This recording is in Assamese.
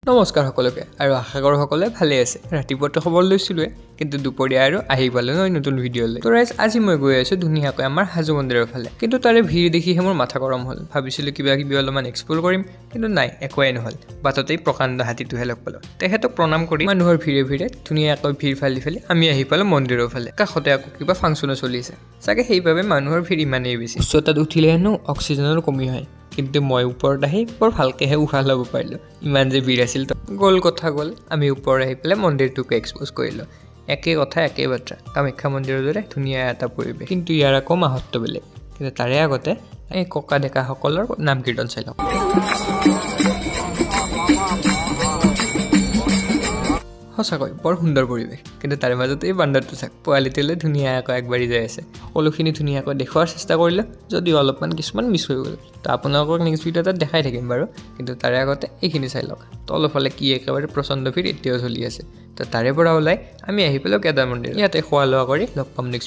নমস্কাৰ সকলোকে আৰু আশা কৰোঁ সকলোৱে ভালে আছে। ৰাতিপুৱাটো খবৰ লৈছিলোৱে, কিন্তু দুপৰীয়া আৰু আহি পালে নহয় নতুন ভিডিঅ'লৈ। তো ৰাইজ আজি মই গৈ আছোঁ ধুনীয়াকৈ আমাৰ হাজো মন্দিৰৰ ফালে, কিন্তু তাৰে ভিৰ দেখিহে মোৰ মাথা গৰম হ'ল। ভাবিছিলোঁ কিবা কিবি অলপমান এক্সপ্ল'ৰ কৰিম, কিন্তু নাই, একোৱেই নহ'ল। বাটতেই প্ৰকাণ্ড হাতীটোহে লগ পালোঁ। তেখেতক প্ৰণাম কৰি মানুহৰ ভিৰে ভিৰে ধুনীয়াকৈ ভিৰ ফালি ফালি আমি আহি পালোঁ মন্দিৰৰ ফালে। কাষতে আকৌ কিবা ফাংচনো চলি আছে, চাগে সেইবাবে মানুহৰ ভিৰ ইমানেই বেছি। উচ্চতাত উঠিলে হেনো অক্সিজেনৰ কমি হয়, কিন্তু মই ওপৰত আহি বৰ ভালকৈহে উশাহ ল'ব পাৰিলোঁ। ইমান যে ভিৰ আছিল। গ'ল কথা গ'ল, আমি ওপৰত আহি পেলাই মন্দিৰটোকে এক্সপ'জ কৰিলোঁ। একেই কথা একেই বাত্ৰা, কামাখ্যা মন্দিৰৰ দৰে ধুনীয়া এটা পৰিৱেশ, কিন্তু ইয়াৰ আকৌ মাহাত্ম্য বেলেগ। কিন্তু তাৰে আগতে এই ককা ডেকাসকলৰ নাম কীৰ্তন চাই লওঁ। সঁচাকৈ বৰ সুন্দৰ পৰিৱেশ, কিন্তু তাৰে মাজতে এই বান্দৰটো চাওক, পোৱালিটোলৈ ধুনীয়াকৈ আগবাঢ়ি যাই আছে। সকলোখিনি ধুনীয়াকৈ দেখুওৱাৰ চেষ্টা কৰিলোঁ, যদিও অলপমান কিছুমান মিছ হৈ গ'ল। তো আপোনালোকক নেক্সট ভিডিঅ' এটাত দেখাই থাকিম বাৰু, কিন্তু তাৰে আগতে এইখিনি চাই লওক। তলফালে কি একেবাৰে প্ৰচণ্ড ভিৰ এতিয়াও চলি আছে। তো তাৰে পৰা ওলাই আমি আহি পেলাওঁ কেদাৰ মন্দিৰ। ইয়াতে খোৱা লোৱা কৰি লগ পাম নেক্সট